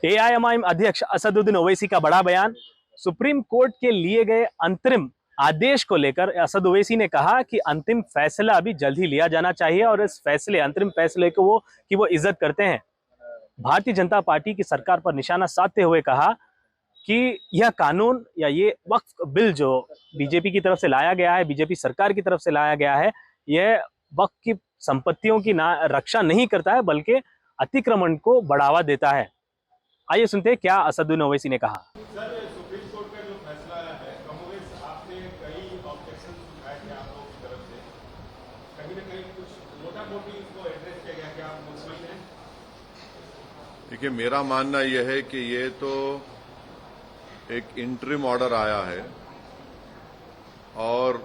AIMIM अध्यक्ष असदुद्दीन ओवैसी का बड़ा बयान। सुप्रीम कोर्ट के लिए गए अंतरिम आदेश को लेकर असद ओवैसी ने कहा कि अंतिम फैसला अभी जल्द ही लिया जाना चाहिए और इस फैसले अंतरिम फैसले को वो इज्जत करते हैं। भारतीय जनता पार्टी की सरकार पर निशाना साधते हुए कहा कि यह कानून या ये वक्फ बिल जो बीजेपी की तरफ से लाया गया है, बीजेपी सरकार की तरफ से लाया गया है, यह वक्फ की संपत्तियों की ना रक्षा नहीं करता है बल्कि अतिक्रमण को बढ़ावा देता है। आइए सुनते हैं क्या असदुद्दीन ओवैसी ने कहा। सर, सुप्रीम कोर्ट का जो फैसला है, कमोबेश आपने कई ऑब्जेक्शन उठाए थे आप लोगों की तरफ से, कहीं न कहीं कुछ मोटा मोटी इसको एड्रेस किया गया, क्या आप मुतमईन हैं? देखिए, मेरा मानना यह है कि ये तो एक इंटरिम ऑर्डर आया है और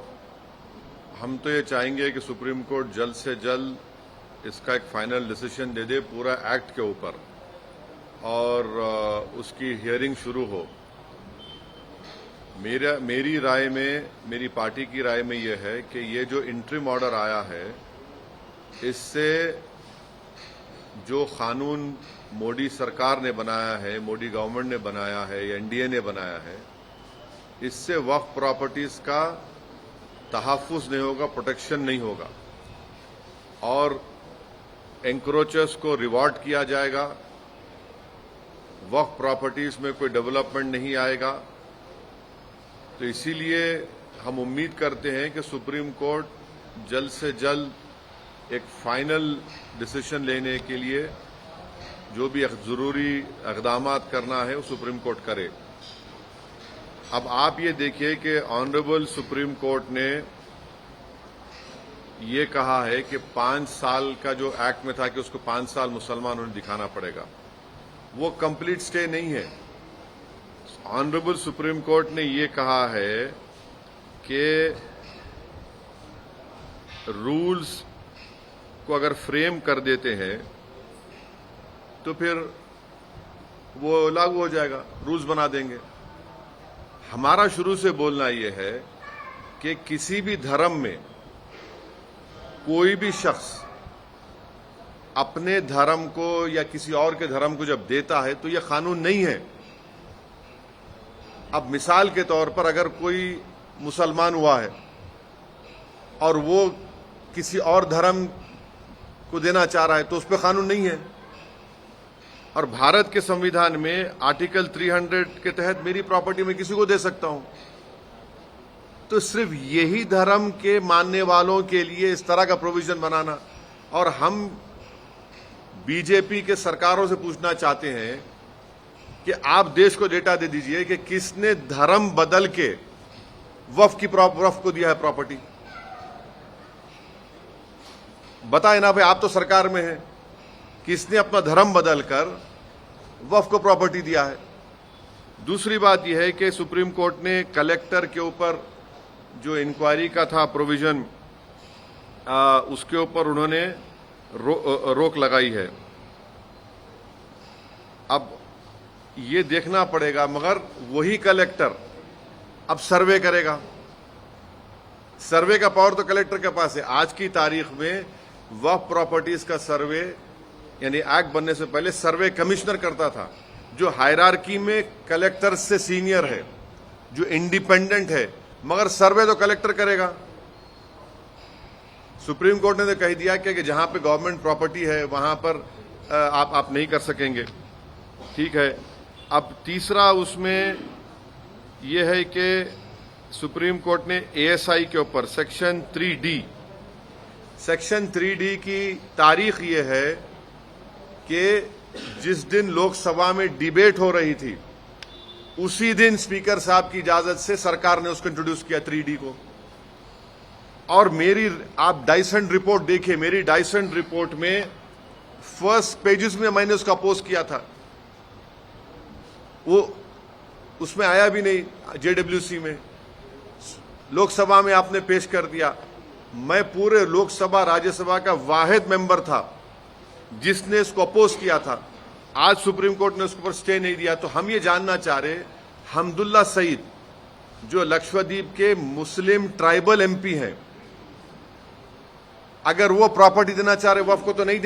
हम तो ये चाहेंगे कि सुप्रीम कोर्ट जल्द से जल्द इसका एक फाइनल डिसीजन दे दे पूरा एक्ट के ऊपर और उसकी हियरिंग शुरू हो। मेरी राय में, मेरी पार्टी की राय में यह है कि ये जो इंटरिम ऑर्डर आया है, इससे जो कानून मोदी सरकार ने बनाया है, मोदी गवर्नमेंट ने बनाया है या एनडीए ने बनाया है, इससे वक्फ प्रॉपर्टीज का तहफ़्फ़ुज़ नहीं होगा, प्रोटेक्शन नहीं होगा और एंक्रोचर्स को रिवॉर्ड किया जाएगा। वक्फ प्रॉपर्टीज में कोई डेवलपमेंट नहीं आएगा। तो इसीलिए हम उम्मीद करते हैं कि सुप्रीम कोर्ट जल्द से जल्द एक फाइनल डिसीजन लेने के लिए जो भी जरूरी इक़दामात करना है वो सुप्रीम कोर्ट करे। अब आप ये देखिए कि ऑनरेबल सुप्रीम कोर्ट ने ये कहा है कि 5 साल का जो एक्ट में था कि उसको 5 साल मुसलमानों ने दिखाना पड़ेगा, वो कंप्लीट स्टे नहीं है। ऑनरेबल सुप्रीम कोर्ट ने ये कहा है कि रूल्स को अगर फ्रेम कर देते हैं तो फिर वो लागू हो जाएगा, रूल्स बना देंगे। हमारा शुरू से बोलना यह है कि किसी भी धर्म में कोई भी शख्स अपने धर्म को या किसी और के धर्म को जब देता है तो यह कानून नहीं है। अब मिसाल के तौर पर अगर कोई मुसलमान हुआ है और वो किसी और धर्म को देना चाह रहा है तो उस पर कानून नहीं है। और भारत के संविधान में आर्टिकल 300 के तहत मेरी प्रॉपर्टी में किसी को दे सकता हूं। तो सिर्फ यही धर्म के मानने वालों के लिए इस तरह का प्रोविजन बनाना, और हम बीजेपी के सरकारों से पूछना चाहते हैं कि आप देश को डेटा दे दीजिए कि किसने धर्म बदल के वक्फ को दिया है प्रॉपर्टी। बताए ना भाई, आप तो सरकार में हैं, किसने अपना धर्म बदलकर वक्फ को प्रॉपर्टी दिया है। दूसरी बात यह है कि सुप्रीम कोर्ट ने कलेक्टर के ऊपर जो इंक्वायरी का था प्रोविजन, उसके ऊपर उन्होंने रोक लगाई है। अब ये देखना पड़ेगा, मगर वही कलेक्टर अब सर्वे करेगा। सर्वे का पावर तो कलेक्टर के पास है। आज की तारीख में वक्फ प्रॉपर्टीज का सर्वे यानी एक्ट बनने से पहले सर्वे कमिश्नर करता था, जो हायरार्की में कलेक्टर से सीनियर है, जो इंडिपेंडेंट है, मगर सर्वे तो कलेक्टर करेगा। सुप्रीम कोर्ट ने तो कह दिया कि जहां पे गवर्नमेंट प्रॉपर्टी है वहां पर आप नहीं कर सकेंगे। ठीक है। अब तीसरा उसमें यह है कि सुप्रीम कोर्ट ने एएसआई के ऊपर सेक्शन 3D की तारीख ये है कि जिस दिन लोकसभा में डिबेट हो रही थी उसी दिन स्पीकर साहब की इजाजत से सरकार ने उसको इंट्रोड्यूस किया 3D को। और आप डाइसेंट रिपोर्ट देखिए, मेरी डाइसेंट रिपोर्ट में फर्स्ट पेजेस में मैंने उसका अपोज किया था, वो उसमें आया भी नहीं। जेडब्ल्यूसी में लोकसभा में आपने पेश कर दिया। मैं पूरे लोकसभा राज्यसभा का वाहिद मेंबर था जिसने इसको अपोज किया था। आज सुप्रीम कोर्ट ने उसके ऊपर स्टे नहीं दिया। तो हम ये जानना चाह रहे, हमदुल्ला सईद जो लक्षद्वीप के मुस्लिम ट्राइबल एमपी हैं, अगर वो प्रॉपर्टी देना चाह रहे वक्फ को तो नहीं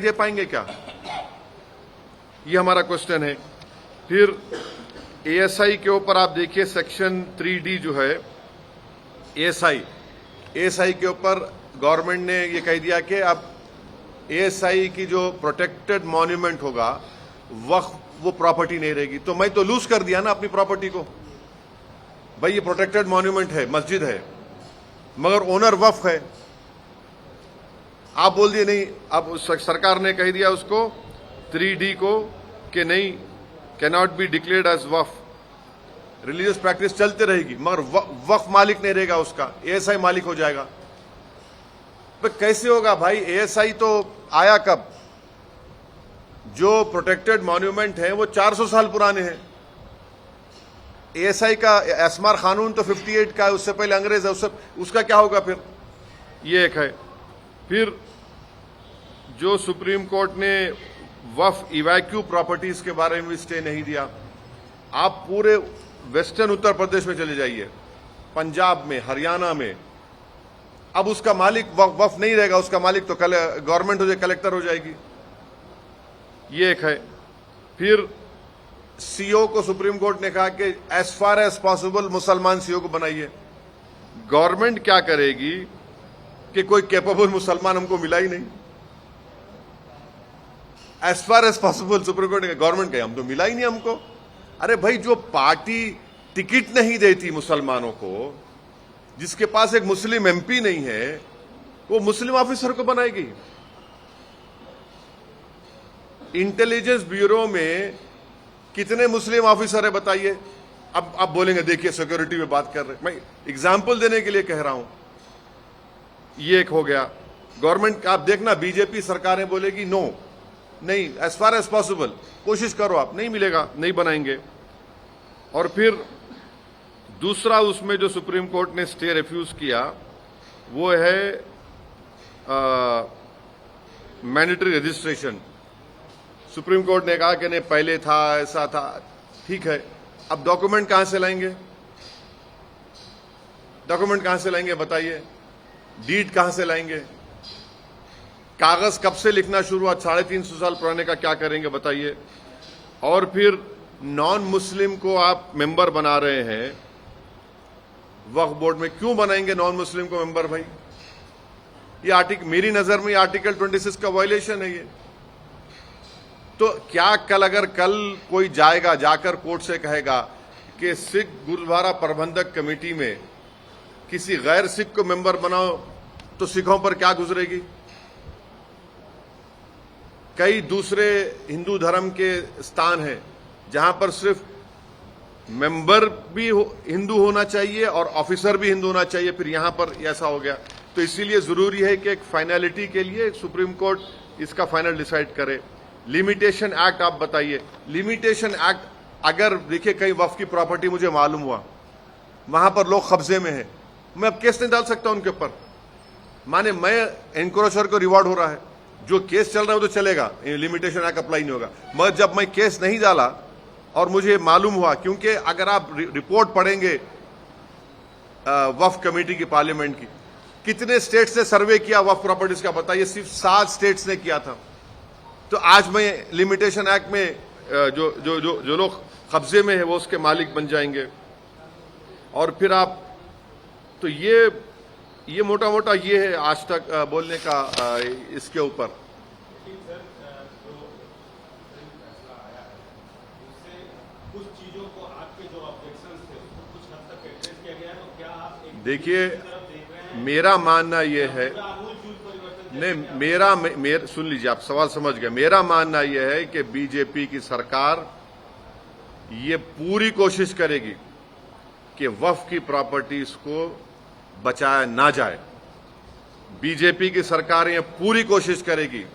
दे पाएंगे क्या? ये हमारा क्वेश्चन है। फिर एएसआई के ऊपर आप देखिए सेक्शन 3D जो है एएसआई के ऊपर गवर्नमेंट ने ये कह दिया कि अब एएसआई की जो प्रोटेक्टेड मॉन्यूमेंट होगा वक्फ वो प्रॉपर्टी नहीं रहेगी। तो मैं तो लूज कर दिया ना अपनी प्रॉपर्टी को। भाई ये प्रोटेक्टेड मॉन्यूमेंट है, मस्जिद है, मगर ओनर वक्फ है। आप बोल दिए नहीं, अब सरकार ने कह दिया उसको 3D को कि नहीं, cannot be declared as Waqf. Religious practice चलते रहेगी मगर वक्फ मालिक नहीं रहेगा, उसका एएसआई मालिक हो जाएगा। तो कैसे होगा भाई? एएसआई तो आया कब? जो प्रोटेक्टेड मॉन्यूमेंट है वो 400 साल पुराने हैं। एएसआई का एस्मार कानून तो 58 का है, उससे पहले अंग्रेज है, उसका क्या होगा फिर? ये एक है। फिर जो सुप्रीम कोर्ट ने वक्फ इवैक्यू प्रॉपर्टीज के बारे में भी स्टे नहीं दिया। आप पूरे वेस्टर्न उत्तर प्रदेश में चले जाइए, पंजाब में, हरियाणा में, अब उसका मालिक वक्फ नहीं रहेगा, उसका मालिक तो गवर्नमेंट हो जाएगी, कलेक्टर हो जाएगी। ये एक है। फिर सीओ को सुप्रीम कोर्ट ने कहा कि एज फार एज पॉसिबल मुसलमान सीओ को बनाइए। गवर्नमेंट क्या करेगी कि कोई कैपेबल मुसलमान हमको मिला ही नहीं। As far as possible Supreme Court ने गवर्नमेंट कहे हम तो मिला ही नहीं हमको। अरे भाई, जो पार्टी टिकट नहीं देती मुसलमानों को, जिसके पास एक मुस्लिम एमपी नहीं है, वो मुस्लिम ऑफिसर को बनाएगी। इंटेलिजेंस ब्यूरो में कितने मुस्लिम ऑफिसर है बताइए? अब आप बोलेंगे देखिए सिक्योरिटी में बात कर रहे, मैं एग्जाम्पल देने के लिए कह रहा हूं। ये एक हो गया। गवर्नमेंट आप देखना, बीजेपी सरकारें बोलेगी नो, नहीं, एज फार एज पॉसिबल कोशिश करो, आप नहीं मिलेगा, नहीं बनाएंगे। और फिर दूसरा उसमें जो सुप्रीम कोर्ट ने स्टे रिफ्यूज किया वो है मैंडेटरी रजिस्ट्रेशन। सुप्रीम कोर्ट ने कहा कि नहीं, पहले था, ऐसा था, ठीक है, अब डॉक्यूमेंट कहां से लाएंगे? डॉक्यूमेंट कहां से लाएंगे बताइए? डीड कहां से लाएंगे? कागज कब से लिखना शुरू हुआ? 350 साल पुराने का क्या करेंगे बताइए? और फिर नॉन मुस्लिम को आप मेंबर बना रहे हैं वक्फ बोर्ड में, क्यों बनाएंगे नॉन मुस्लिम को मेंबर? भाई ये आर्टिकल, मेरी नजर में आर्टिकल 26 का वायलेशन है ये। तो क्या अगर कल कोई जाएगा, जाकर कोर्ट से कहेगा कि सिख गुरुद्वारा प्रबंधक कमेटी में किसी गैर सिख को मेंबर बनाओ, तो सिखों पर क्या गुजरेगी? कई दूसरे हिंदू धर्म के स्थान हैं जहां पर सिर्फ मेंबर भी हिंदू होना चाहिए और ऑफिसर भी हिंदू होना चाहिए, फिर यहां पर ऐसा हो गया। तो इसीलिए जरूरी है कि एक फाइनलिटी के लिए सुप्रीम कोर्ट इसका फाइनल डिसाइड करे। लिमिटेशन एक्ट आप बताइए, लिमिटेशन एक्ट अगर देखिए कहीं वक्फ की प्रॉपर्टी मुझे मालूम हुआ वहां पर लोग कब्जे में है, मैं अब केस नहीं डाल सकता उनके ऊपर। माने मैं एनक्रोचर को रिवॉर्ड हो रहा है, जो केस चल रहा है वो तो चलेगा, लिमिटेशन एक्ट अप्लाई नहीं होगा। मगर जब मैं केस नहीं डाला और मुझे मालूम हुआ, क्योंकि अगर आप रिपोर्ट पढ़ेंगे वक्फ कमेटी की, पार्लियामेंट की, कितने स्टेट्स ने सर्वे किया वक्फ प्रॉपर्टीज का बताइए? सिर्फ 7 स्टेट्स ने किया था। तो आज मैं लिमिटेशन एक्ट में जो लोग कब्जे में है वो उसके मालिक बन जाएंगे। और फिर आप, तो ये मोटा मोटा ये है आज तक बोलने का इसके ऊपर। देखिए मेरा मानना यह है, नहीं सुन लीजिए, आप सवाल समझ गए। मेरा मानना यह है कि बीजेपी की सरकार ये पूरी कोशिश करेगी कि वक्फ की प्रॉपर्टीज को बचाया ना जाए। बीजेपी की सरकार ये पूरी कोशिश करेगी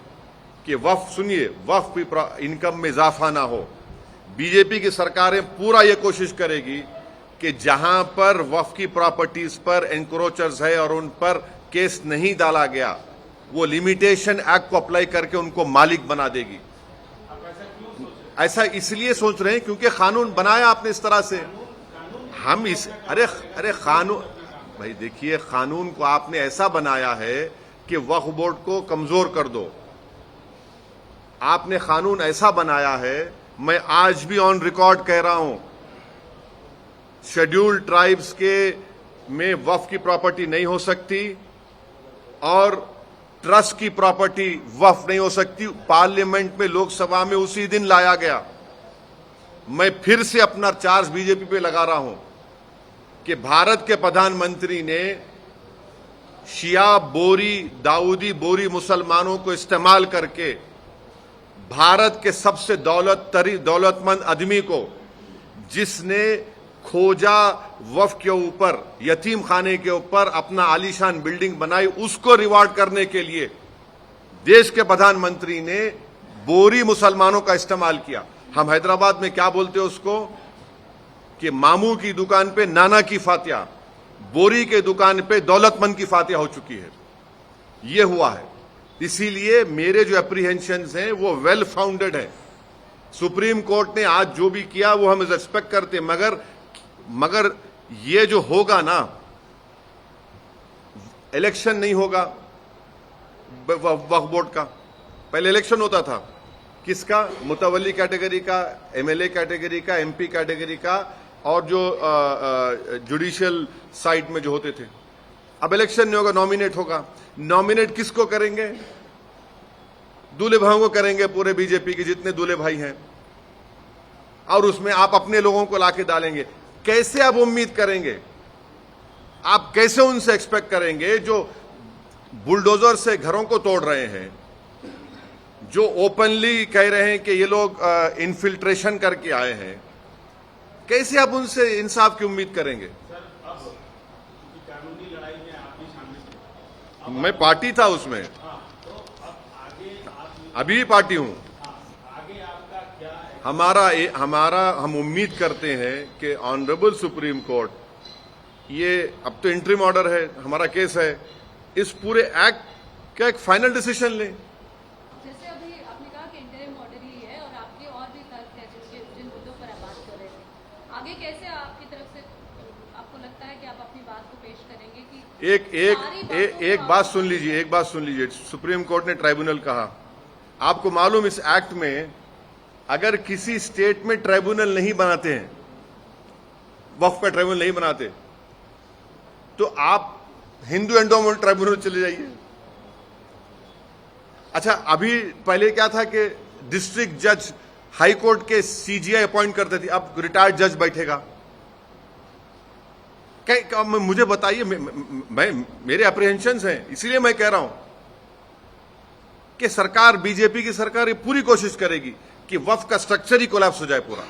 कि वक्फ, सुनिए, वक्फ की इनकम में इजाफा ना हो। बीजेपी की सरकारें पूरा ये कोशिश करेगी कि जहां पर वक्फ की प्रॉपर्टीज पर एनक्रोचर्स है और उन पर केस नहीं डाला गया, वो लिमिटेशन एक्ट को अप्लाई करके उनको मालिक बना देगी। ऐसा इसलिए सोच रहे हैं क्योंकि कानून बनाया आपने इस तरह से। हम इस अरे कानून, भाई देखिए, कानून को आपने ऐसा बनाया है कि वक्फ बोर्ड को कमजोर कर दो। आपने कानून ऐसा बनाया है, मैं आज भी ऑन रिकॉर्ड कह रहा हूं, शेड्यूल्ड ट्राइब्स के में वक्फ की प्रॉपर्टी नहीं हो सकती और ट्रस्ट की प्रॉपर्टी वक्फ नहीं हो सकती। पार्लियामेंट में, लोकसभा में उसी दिन लाया गया। मैं फिर से अपना चार्ज बीजेपी पे लगा रहा हूं कि भारत के प्रधानमंत्री ने शिया बोरी, दाऊदी बोरी मुसलमानों को इस्तेमाल करके भारत के सबसे दौलतमंद आदमी को, जिसने खोजा वक्फ के ऊपर, यतीम खाने के ऊपर अपना आलीशान बिल्डिंग बनाई, उसको रिवार्ड करने के लिए देश के प्रधानमंत्री ने बोरी मुसलमानों का इस्तेमाल किया। हम हैदराबाद में क्या बोलते हैं उसको कि मामू की दुकान पे नाना की फातिया, बोरी के दुकान पे दौलतमंद की फातिया हो चुकी है। यह हुआ है। इसीलिए मेरे जो एप्रीहेंशंस हैं वो वेल फाउंडेड है। सुप्रीम कोर्ट ने आज जो भी किया वो हम रिस्पेक्ट करते हैं, मगर ये जो होगा ना, इलेक्शन नहीं होगा वक्फ बोर्ड का। पहले इलेक्शन होता था किसका? मुतवल्ली कैटेगरी का, एमएलए कैटेगरी का, एमपी कैटेगरी का, और जो जुडिशियल साइड में जो होते थे। अब इलेक्शन नहीं होगा, नॉमिनेट होगा। नॉमिनेट किसको करेंगे? दूल्हे भाइयों को करेंगे, पूरे बीजेपी के जितने दूल्हे भाई हैं, और उसमें आप अपने लोगों को लाके डालेंगे। कैसे आप उम्मीद करेंगे? आप कैसे उनसे एक्सपेक्ट करेंगे जो बुलडोजर से घरों को तोड़ रहे हैं, जो ओपनली कह रहे हैं कि ये लोग इन्फिल्ट्रेशन करके आए हैं? कैसे आप उनसे इंसाफ की उम्मीद करेंगे? सर, अब कानूनी लड़ाई में आप भी शामिल थे। मैं पार्टी था उसमें। तो अब आगे आप अभी भी पार्टी हूं। आगे आपका क्या है? हम उम्मीद करते हैं कि ऑनरेबल सुप्रीम कोर्ट, ये अब तो इंटरिम ऑर्डर है, हमारा केस है, इस पूरे एक्ट का एक फाइनल डिसीजन लें। जैसे अभी आपने कहा कि इंटरिम ऑर्डर ही है और आपके और भी तर्क है जिन मुद्दों पर आप बात कर रहे थे, आगे कैसे आपकी तरफ से आपको लगता है कि आप अपनी बात को पेश करेंगे कि एक बात सुन लीजिए। सुप्रीम कोर्ट ने ट्राइब्यूनल कहा, आपको मालूम इस एक्ट में अगर किसी स्टेट में ट्राइब्यूनल नहीं बनाते हैं, वक्फ का ट्राइब्यूनल नहीं बनाते, तो आप हिंदू एंडोमेंट ट्राइब्यूनल चले जाइए। अच्छा, अभी पहले क्या था कि डिस्ट्रिक्ट जज हाई कोर्ट के सीजीआई अपॉइंट करते थे, अब रिटायर्ड जज बैठेगा। मुझे बताइए, मेरे अप्रीहेंशंस हैं, इसीलिए मैं कह रहा हूं कि सरकार, बीजेपी की सरकार ये पूरी कोशिश करेगी कि वक्फ का स्ट्रक्चर ही कोलैप्स हो जाए पूरा।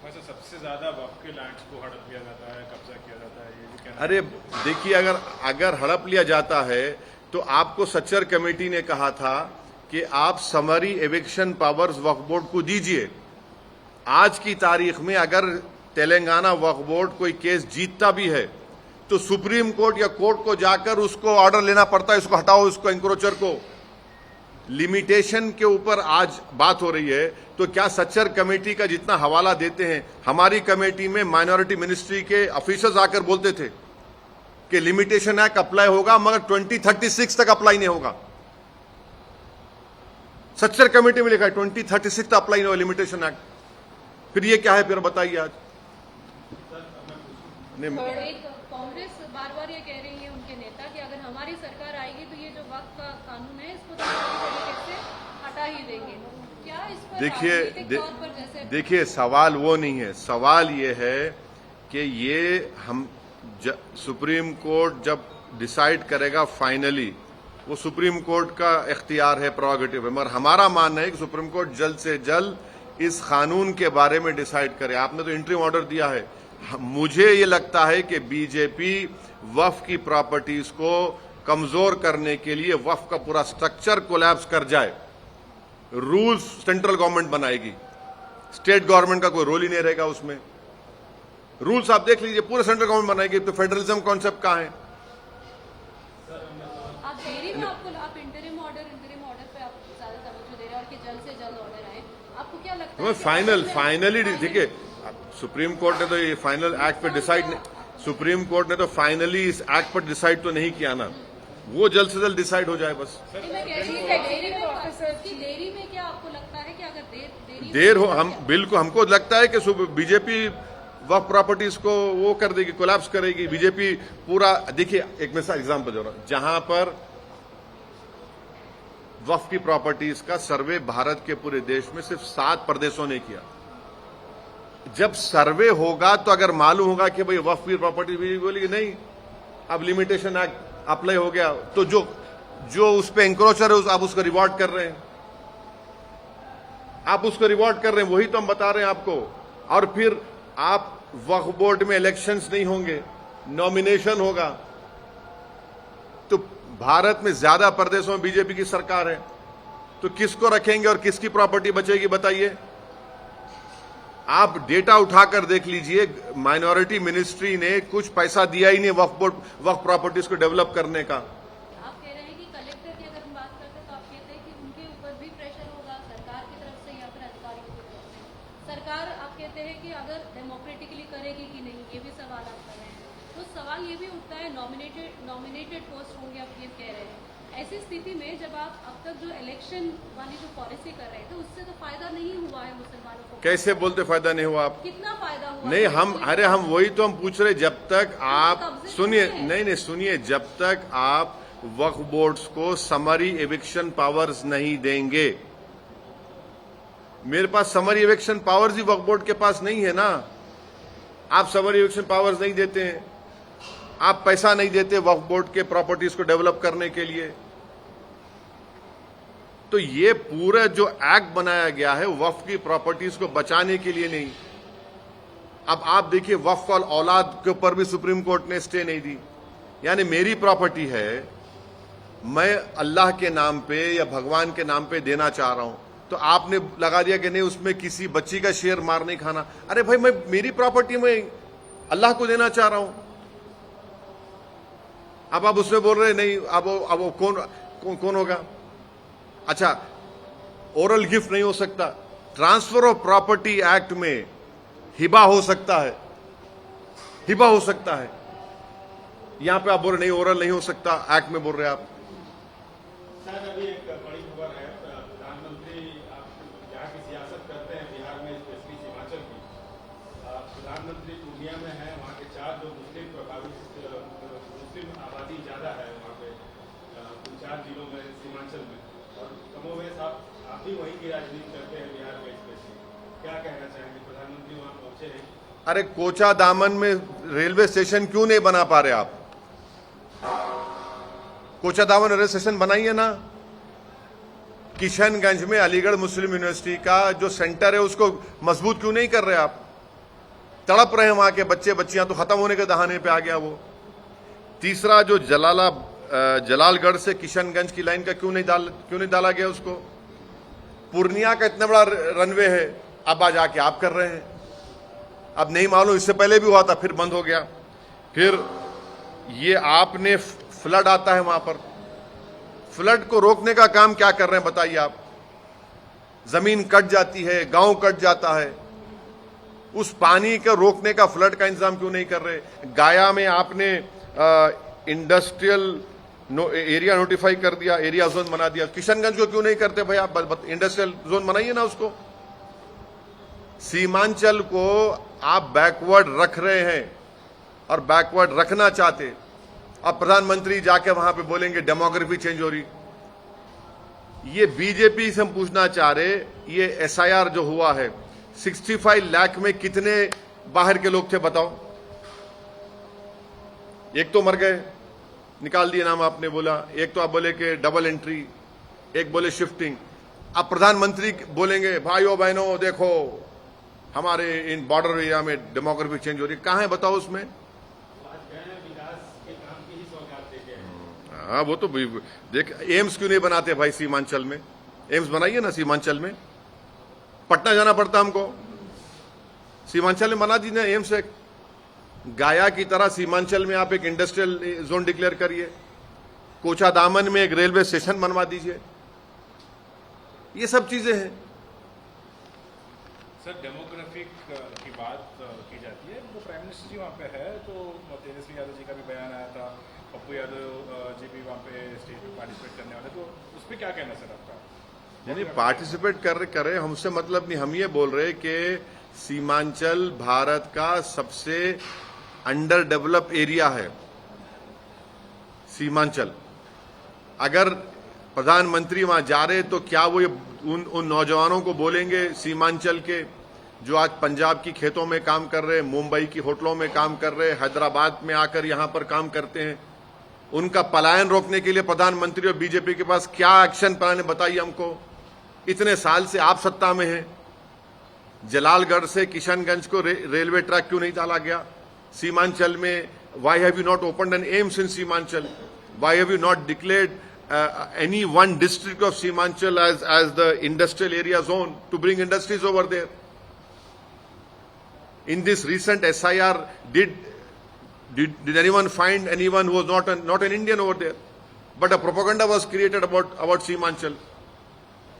वैसे सबसे ज्यादा वक्फ के लैंड्स को हड़प लिया जाता है, कब्जा किया जाता है, ये भी कहना। अरे देखिए, अगर हड़प लिया जाता है तो आपको सच्चर कमेटी ने कहा था कि आप समरी एविक्शन पावर्स वक्फ बोर्ड को दीजिए। आज की तारीख में अगर तेलंगाना वक्फ बोर्ड कोई केस जीतता भी है तो सुप्रीम कोर्ट या कोर्ट को जाकर उसको ऑर्डर लेना पड़ता है, इसको हटाओ, इसको इंक्रोचर को। लिमिटेशन के ऊपर आज बात हो रही है, तो क्या सच्चर कमेटी का जितना हवाला देते हैं, हमारी कमेटी में माइनॉरिटी मिनिस्ट्री के ऑफिसर्स आकर बोलते थे कि लिमिटेशन एक्ट अप्लाई होगा मगर 2036 तक अप्लाई नहीं होगा। सच्चर कमेटी में लिखा है 2036 तक अप्लाई नहीं होगा लिमिटेशन एक्ट। फिर ये क्या है? फिर बताइए आज। एक कांग्रेस बार बार ये कह रही है, उनके नेता, कि अगर हमारी सरकार आएगी तो ये जो वक्फ का कानून है इसको तो पूरी तरीके से हटा ही देंगे। क्या इस पर राजनीतिक तौर पर जैसे देखिए, सवाल वो नहीं है। सवाल ये है कि ये हम सुप्रीम कोर्ट जब डिसाइड करेगा फाइनली, वो सुप्रीम कोर्ट का इख्तियार है, प्रोरोगेटिव है, मगर हमारा मानना है कि सुप्रीम कोर्ट जल्द से जल्द इस कानून के बारे में डिसाइड करे। आपने तो इंटरिम ऑर्डर दिया है। मुझे ये लगता है कि बीजेपी वक्फ की प्रॉपर्टीज को कमजोर करने के लिए वक्फ का पूरा स्ट्रक्चर कोलैप्स कर जाए, रूल्स सेंट्रल गवर्नमेंट बनाएगी, स्टेट गवर्नमेंट का कोई रोल ही नहीं रहेगा उसमें। रूल्स आप देख लीजिए, पूरे सेंट्रल गवर्नमेंट बनाएगी, तो फेडरलिज्म कॉन्सेप्ट कहां है? आप देरी में आप इंटरिम ऑर्डर पे आप ज्यादा तवज्जो दे रहे हैं और कि जल्द से जल्द ऑर्डर आए, आपको क्या लगता है? फाइनली देखिए, सुप्रीम कोर्ट ने तो ये फाइनल एक्ट पे डिसाइड नहीं, सुप्रीम कोर्ट ने तो फाइनली इस एक्ट पर डिसाइड तो नहीं किया ना। वो जल्द से जल्द डिसाइड हो जाए बस। डेयरी में क्या आपको लगता है कि अगर देर हो, हम बिल्कुल, हमको लगता है कि बीजेपी वक्फ प्रॉपर्टीज को वो कर देगी, कोलैप्स करेगी बीजेपी पूरा। देखिए एक मिसाल एग्जांपल दे रहा हूं, जहां पर वक्फ की प्रॉपर्टीज का सर्वे भारत के पूरे देश में सिर्फ 7 प्रदेशों ने किया। जब सर्वे होगा तो अगर मालूम होगा कि भाई वक्फ की प्रॉपर्टी बोलेगी नहीं, अब लिमिटेशन एक्ट अप्लाई हो गया, तो जो उस पे एंक्रोचर है आप उसको रिवॉर्ड कर रहे हैं, आप उसको रिवॉर्ड कर रहे हैं, वही तो हम बता रहे हैं आपको। और फिर आप वक्फ बोर्ड में इलेक्शंस नहीं होंगे, नॉमिनेशन होगा, तो भारत में ज्यादा प्रदेशों में बीजेपी की सरकार है, तो किसको रखेंगे और किसकी प्रॉपर्टी बचेगी बताइए। आप डेटा उठाकर देख लीजिए, माइनॉरिटी मिनिस्ट्री ने कुछ पैसा दिया ही नहीं वक्फ प्रॉपर्टीज को डेवलप करने का। आप कह रहे हैं कि कलेक्टर की अगर हम बात करते हैं तो आप कहते हैं कि उनके ऊपर भी प्रेशर होगा सरकार की तरफ से या फिर अधिकारियों की तरफ से। सरकार आप कहते हैं कि अगर डेमोक्रेटिकली करेगी कि नहीं, ये भी सवाल आप कर रहे हैं। तो सवाल ये भी उठता है, नॉमिनेटेड पोस्ट होंगे, आप ये कह रहे हैं। ऐसी स्थिति में जब आप अब तक जो इलेक्शन वाली जो पॉलिसी कर रहे थे उससे तो फायदा नहीं हुआ है मुसलमानों को। कैसे बोलते फायदा नहीं हुआ? आप कितना फायदा हुआ? नहीं, हम वही तो हम पूछ रहे, जब तक आप सुनिए, नहीं सुनिए, जब तक आप वक्फ बोर्ड्स को समरी एविक्शन पावर्स नहीं देंगे, मेरे पास समरी एविक्शन पावर्स ही वक्फ बोर्ड के पास नहीं है ना। आप समरी एविक्शन पावर्स नहीं देते हैं, आप पैसा नहीं देते वक्फ बोर्ड के प्रॉपर्टीज को डेवलप करने के लिए, तो ये पूरा जो एक्ट बनाया गया है वक्फ की प्रॉपर्टीज को बचाने के लिए नहीं। अब आप देखिए, वक्फ और औलाद के ऊपर भी सुप्रीम कोर्ट ने स्टे नहीं दी। यानी मेरी प्रॉपर्टी है, मैं अल्लाह के नाम पे या भगवान के नाम पे देना चाह रहा हूं, तो आपने लगा दिया कि नहीं, उसमें किसी बच्ची का शेर मार नहीं खाना। अरे भाई, मैं मेरी प्रॉपर्टी में अल्लाह को देना चाह रहा हूं, अब आप उसमें बोल रहे नहीं, अब वो कौन होगा? अच्छा, ओरल गिफ्ट नहीं हो सकता, ट्रांसफर ऑफ प्रॉपर्टी एक्ट में हिबा हो सकता है, हिबा हो सकता है। यहां पे आप बोल रहे नहीं, ओरल नहीं हो सकता, एक्ट में बोल रहे आप। सर, अभी एक बड़ी खबर है, प्रधानमंत्री आप यहाँ की सियासत करते हैं बिहार में, स्पेशली सीमांचल की। प्रधानमंत्री पूर्णिया में है, वहाँ के 4 जो मुस्लिम आबादी ज्यादा है वहाँ पे 4 जिलों में सीमांचल में, और कमोवेश आप भी वहीं की राजनीति करते हैं बिहार में स्पेशली, क्या कहना चाहेंगे? प्रधानमंत्री वहाँ पहुंचे हैं। अरे कोचा दामन में रेलवे स्टेशन क्यों नहीं बना पा रहे आप? कोचा दामन रेलवे स्टेशन बनाइए ना। किशनगंज में अलीगढ़ मुस्लिम यूनिवर्सिटी का जो सेंटर है उसको मजबूत क्यों नहीं कर रहे आप? तड़प रहे हैं वहां के बच्चे बच्चियां, तो खत्म होने के दहाने पे आ गया वो। तीसरा जो जलालगढ़ से किशनगंज की लाइन का क्यों नहीं डाला गया उसको? पूर्णिया का इतना बड़ा रनवे है, अब आज आके आप कर रहे हैं। अब नहीं मालूम, इससे पहले भी हुआ था, फिर बंद हो गया। फिर ये आपने फ्लड आता है वहां पर, फ्लड को रोकने का काम क्या कर रहे हैं बताइए आप? जमीन कट जाती है, गांव कट जाता है, उस पानी को रोकने का, फ्लड का इंतजाम क्यों नहीं कर रहे? गाया में आपने इंडस्ट्रियल एरिया नोटिफाई कर दिया, एरिया जोन बना दिया, किशनगंज को क्यों नहीं करते भाई? आप इंडस्ट्रियल जोन बनाइए ना उसको। सीमांचल को आप बैकवर्ड रख रहे हैं और बैकवर्ड रखना चाहते, अब प्रधानमंत्री जाके वहां पे बोलेंगे डेमोग्राफी चेंज हो रही। ये बीजेपी से हम पूछना चाह रहे, ये एसआईआर जो हुआ है 65 लाख में कितने बाहर के लोग थे बताओ? एक तो मर गए, निकाल दिए नाम आपने बोला, एक तो आप बोले कि डबल एंट्री, एक बोले शिफ्टिंग। अब प्रधानमंत्री बोलेंगे भाइयों बहनों देखो हमारे इन बॉर्डर एरिया में डेमोग्राफी चेंज हो रही है, कहां है बताओ उसमें? हाँ, वो तो देख, एम्स क्यों नहीं बनाते भाई सीमांचल में? एम्स बनाइए ना सीमांचल में। पटना जाना पड़ता हमको, सीमांचल में बना दीजिए एम्स। एक गाया की तरह सीमांचल में आप एक इंडस्ट्रियल जोन डिक्लेयर करिए, कोचा दामन में एक रेलवे स्टेशन बनवा दीजिए। ये सब चीजें हैं। सर डेमोग्राफिक की बात की जाती है, तो प्राइम मिनिस्टर जी वहाँ पे है, तो तेजस्वी यादव जी का भी बयान आया था, पप्पू यादव जी भी वहाँ पे स्टेज पे पार्टिसिपेट करने वाले, तो उस पर क्या कहना सर आपका? नहीं, पार्टिसिपेट करे हमसे मतलब नहीं। हम ये बोल रहे कि सीमांचल भारत का सबसे अंडर डेवलप एरिया है। सीमांचल, अगर प्रधानमंत्री वहां जा रहे तो क्या वो उन नौजवानों को बोलेंगे सीमांचल के, जो आज पंजाब की खेतों में काम कर रहे हैं, मुंबई की होटलों में काम कर रहे हैं, हैदराबाद में आकर यहां पर काम करते हैं, उनका पलायन रोकने के लिए प्रधानमंत्री और बीजेपी के पास क्या एक्शन प्लान है बताइए हमको। इतने साल से आप सत्ता में हैं, जलालगढ़ से किशनगंज को रेलवे ट्रैक क्यों नहीं डाला गया? सीमांचल में why have you not opened an AIIMS in Seemanchal? Why have you not declared any one district of Seemanchal as the industrial area zone to bring industries over there? In this recent SIR, did anyone find anyone who was not an Indian over there? But a propaganda was created about Seemanchal.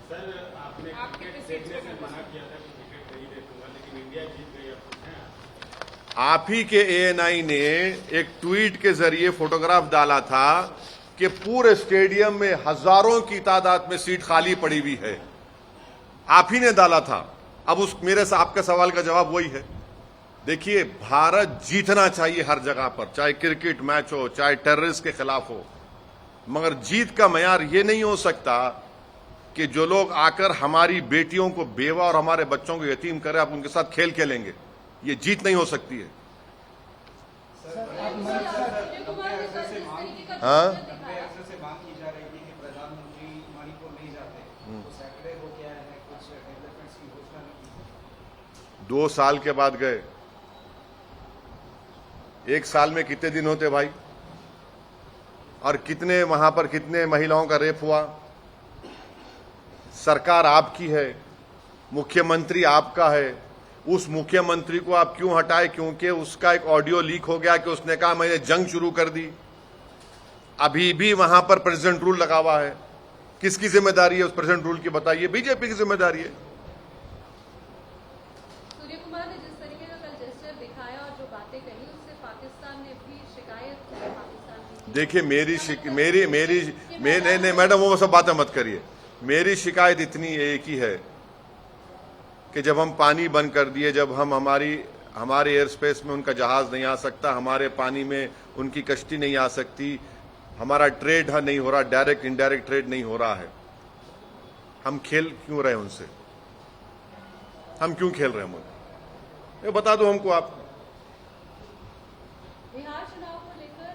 Sir आपने cricket देखने से मना किया था कि cricket नहीं देखूंगा, लेकिन इंडिया जीत गई, अब कुछ है? आप ही के ANI ने एक ट्वीट के जरिए फोटोग्राफ डाला था कि पूरे स्टेडियम में हजारों की तादाद में सीट खाली पड़ी हुई है। आप ही ने डाला था। अब मेरे से आपका सवाल का जवाब वही है। देखिए, भारत जीतना चाहिए हर जगह पर, चाहे क्रिकेट मैच हो, चाहे टेररिस्ट के खिलाफ हो, मगर जीत का मयार यह नहीं हो सकता कि जो लोग आकर हमारी बेटियों को बेवा और हमारे बच्चों को यतीम करें, आप उनके साथ खेल खेलेंगे। ये जीत नहीं हो सकती है। हाँ, दो साल के बाद गए। एक साल में कितने दिन होते भाई? और कितने वहां पर कितने महिलाओं का रेप हुआ? सरकार आपकी है, मुख्यमंत्री आपका है। उस मुख्यमंत्री को आप क्यों हटाए? क्योंकि उसका एक ऑडियो लीक हो गया कि उसने कहा मैंने जंग शुरू कर दी। अभी भी वहां पर प्रेसिडेंट रूल लगा हुआ है। किसकी जिम्मेदारी है उस प्रेसिडेंट रूल की बताइए? बीजेपी की जिम्मेदारी है। सूर्यकुमार ने जिस तरीके का कल जेस्चर दिखाया और जो बातें कही, उससे पाकिस्तान ने भी शिकायत की है पाकिस्तान की। देखिए, नहीं मैडम, वो सब बातें मत करिए। मेरी शिकायत इतनी एक ही है कि जब हम पानी बंद कर दिए, जब हम हमारे एयर स्पेस में उनका जहाज नहीं आ सकता, हमारे पानी में उनकी कश्ती नहीं आ सकती, हमारा ट्रेड नहीं हो रहा, डायरेक्ट इनडायरेक्ट ट्रेड नहीं हो रहा है, हम खेल क्यों रहे उनसे? हम क्यों खेल रहे हैं उनसे? ये बता दो हमको आप। बिहार चुनाव को लेकर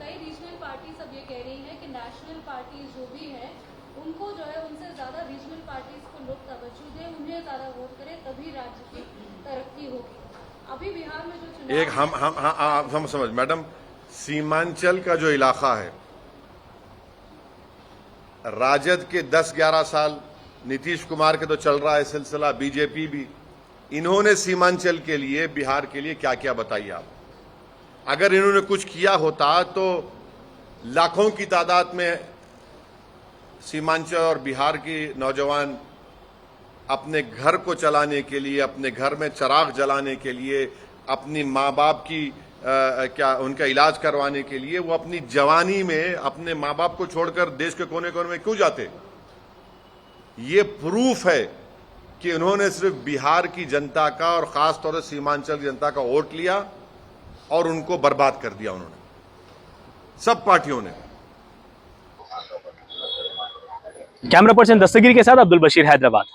कई रीजनल पार्टीज अब ये कह रही हैं कि नेशनल पार्टीज जो भी हैं उनको जो है उनसे ज्यादा रीजनल पार्टीज को लोग तवज्जो दें, उन्हें ज्यादा वोट करें, तभी राज्य की तरक्की होगी। अभी बिहार में जो चुनाव एक हम समझ मैडम, सीमांचल का जो इलाका है, राजद के 10-11 साल, नीतीश कुमार के तो चल रहा है सिलसिला, बीजेपी भी, इन्होंने सीमांचल के लिए, बिहार के लिए क्या क्या बताइए आप? अगर इन्होंने कुछ किया होता तो लाखों की तादाद में सीमांचल और बिहार के नौजवान अपने घर को चलाने के लिए, अपने घर में चिराग जलाने के लिए, अपनी माँ बाप की उनका इलाज करवाने के लिए, वो अपनी जवानी में अपने माँ बाप को छोड़कर देश के कोने कोने में क्यों जाते? ये प्रूफ है कि उन्होंने सिर्फ बिहार की जनता का और खास तौर से सीमांचल की जनता का वोट लिया और उनको बर्बाद कर दिया उन्होंने, सब पार्टियों ने। कैमरा पर्सन दस्तगीर के साथ अब्दुल बशीर, हैदराबाद।